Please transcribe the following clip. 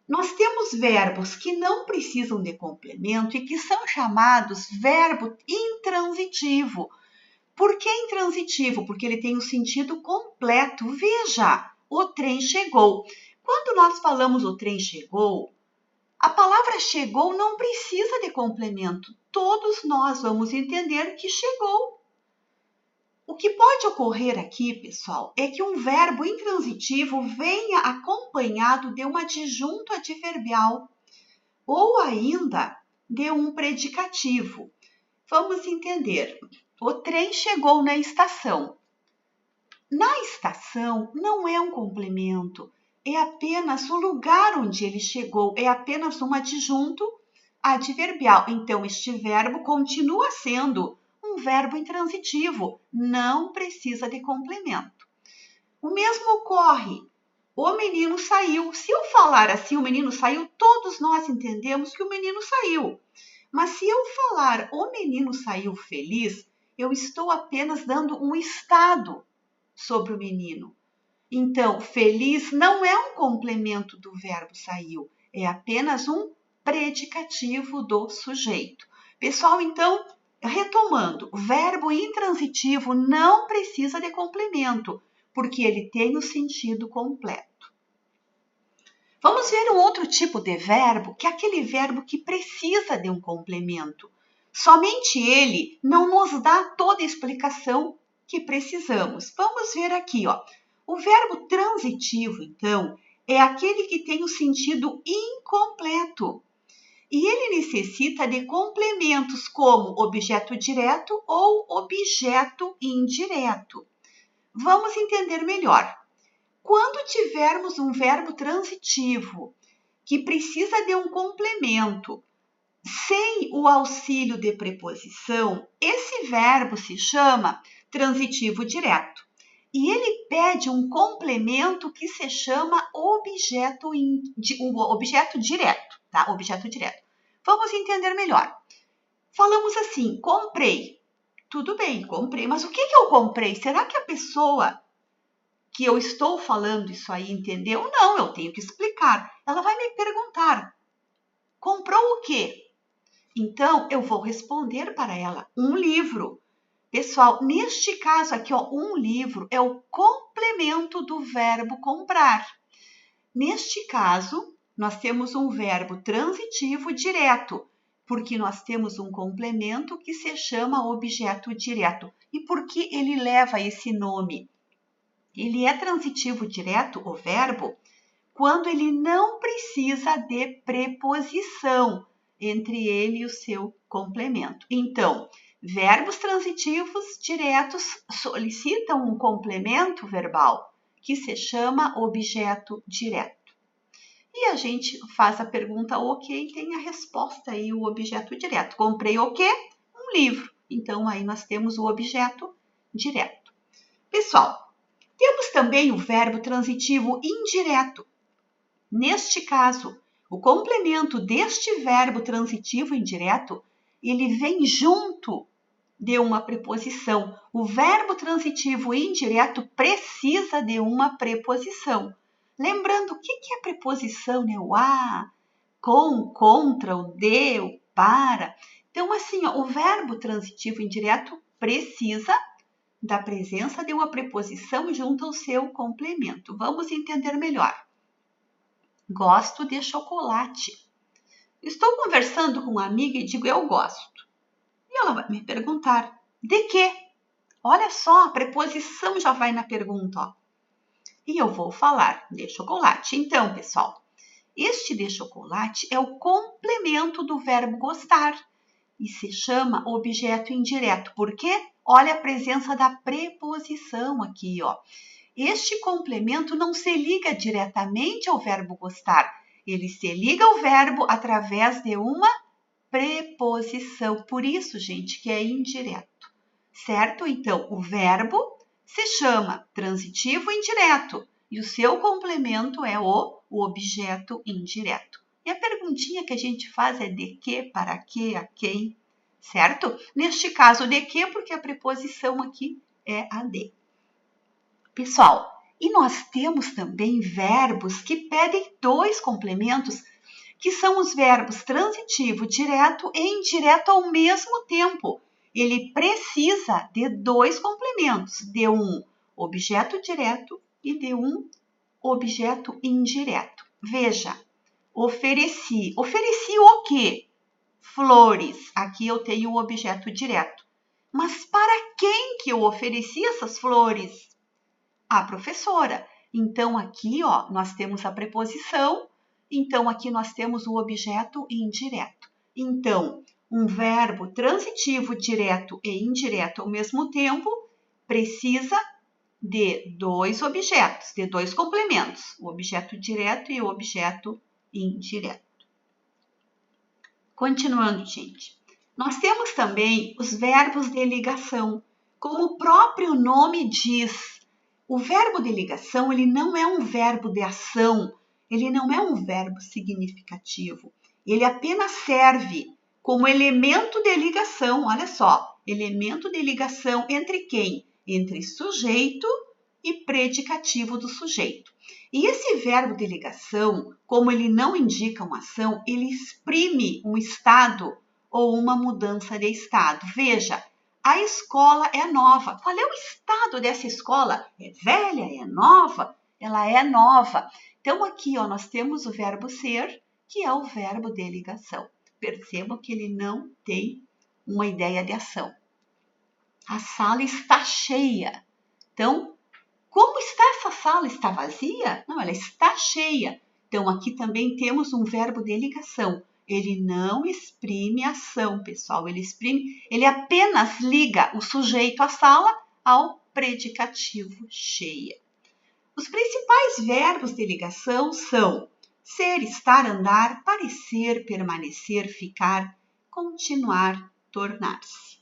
Nós temos verbos que não precisam de complemento e que são chamados verbo intransitivo. Por que intransitivo? Porque ele tem um sentido completo. Veja, o trem chegou. Quando nós falamos o trem chegou, a palavra chegou não precisa de complemento. Todos nós vamos entender que chegou. O que pode ocorrer aqui, pessoal, é que um verbo intransitivo venha acompanhado de um adjunto adverbial ou ainda de um predicativo. Vamos entender. O trem chegou na estação. Na estação não é um complemento, é apenas o lugar onde ele chegou, é apenas um adjunto adverbial. Então, este verbo continua sendo um verbo intransitivo, não precisa de complemento. O mesmo ocorre, o menino saiu. Se eu falar assim, o menino saiu, todos nós entendemos que o menino saiu. Mas se eu falar o menino saiu feliz, eu estou apenas dando um estado sobre o menino. Então, feliz não é um complemento do verbo saiu, é apenas um predicativo do sujeito. Pessoal, então, retomando, o verbo intransitivo não precisa de complemento, porque ele tem o sentido completo. Vamos ver um outro tipo de verbo, que é aquele verbo que precisa de um complemento. Somente ele não nos dá toda a explicação que precisamos. Vamos ver aqui, ó. O verbo transitivo, então, é aquele que tem o sentido incompleto. E ele necessita de complementos como objeto direto ou objeto indireto. Vamos entender melhor. Quando tivermos um verbo transitivo que precisa de um complemento sem o auxílio de preposição, esse verbo se chama transitivo direto. E ele pede um complemento que se chama objeto direto, tá? Objeto direto. Vamos entender melhor. Falamos assim, comprei. Tudo bem, comprei, mas o que eu comprei? Será que a pessoa que eu estou falando isso aí entendeu? Não, eu tenho que explicar. Ela vai me perguntar, comprou o quê? Então, eu vou responder para ela, um livro. Pessoal, neste caso aqui, ó, um livro é o complemento do verbo comprar. Neste caso, nós temos um verbo transitivo direto, porque nós temos um complemento que se chama objeto direto. E por que ele leva esse nome? Ele é transitivo direto, o verbo, quando ele não precisa de preposição entre ele e o seu complemento. Então, verbos transitivos diretos solicitam um complemento verbal que se chama objeto direto. E a gente faz a pergunta ok, tem a resposta aí, o objeto direto. Comprei o quê? Um livro. Então, aí nós temos o objeto direto. Pessoal, temos também o verbo transitivo indireto. Neste caso, o complemento deste verbo transitivo indireto, ele vem junto de uma preposição. O verbo transitivo indireto precisa de uma preposição. Lembrando, o que é preposição, né? O a, com, contra, o de, o para. Então, assim, ó, o verbo transitivo indireto precisa da presença de uma preposição junto ao seu complemento. Vamos entender melhor. Gosto de chocolate. Estou conversando com uma amiga e digo eu gosto. E ela vai me perguntar, de quê? Olha só, a preposição já vai na pergunta, ó. E eu vou falar de chocolate. Então, pessoal, este de chocolate é o complemento do verbo gostar e se chama objeto indireto. Por quê? Olha a presença da preposição aqui, ó. Este complemento não se liga diretamente ao verbo gostar. Ele se liga ao verbo através de uma preposição. Por isso, gente, que é indireto. Certo? Então, o verbo se chama transitivo indireto e o seu complemento é o objeto indireto. E a perguntinha que a gente faz é de que, para que, a quem, certo? Neste caso, de que, porque a preposição aqui é a de. Pessoal, E nós temos também verbos que pedem 2 complementos, que são os verbos transitivo, direto e indireto ao mesmo tempo. Ele precisa de 2 complementos, de um objeto direto e de um objeto indireto. Veja, ofereci. Ofereci o quê? Flores. Aqui eu tenho o objeto direto. Mas para quem que eu ofereci essas flores? A professora. Então, aqui, ó, nós temos a preposição. Então, aqui nós temos o objeto indireto. Então, um verbo transitivo, direto e indireto ao mesmo tempo precisa de 2 objetos, de 2 complementos, o objeto direto e o objeto indireto. Continuando, gente. Nós temos também os verbos de ligação. Como o próprio nome diz, o verbo de ligação, ele não é um verbo de ação, ele não é um verbo significativo. Ele apenas serve como elemento de ligação, olha só, elemento de ligação entre quem? Entre sujeito e predicativo do sujeito. E esse verbo de ligação, como ele não indica uma ação, ele exprime um estado ou uma mudança de estado. Veja, a escola é nova. Qual é o estado dessa escola? É velha? É nova? Ela é nova. Então, aqui ó, nós temos o verbo ser, que é o verbo de ligação. Percebam que ele não tem uma ideia de ação. A sala está cheia. Então, como está essa sala? Está vazia? Não, ela está cheia. Então, aqui também temos um verbo de ligação. Ele não exprime ação, pessoal. Ele apenas liga o sujeito à sala ao predicativo cheia. Os principais verbos de ligação são ser, estar, andar, parecer, permanecer, ficar, continuar, tornar-se.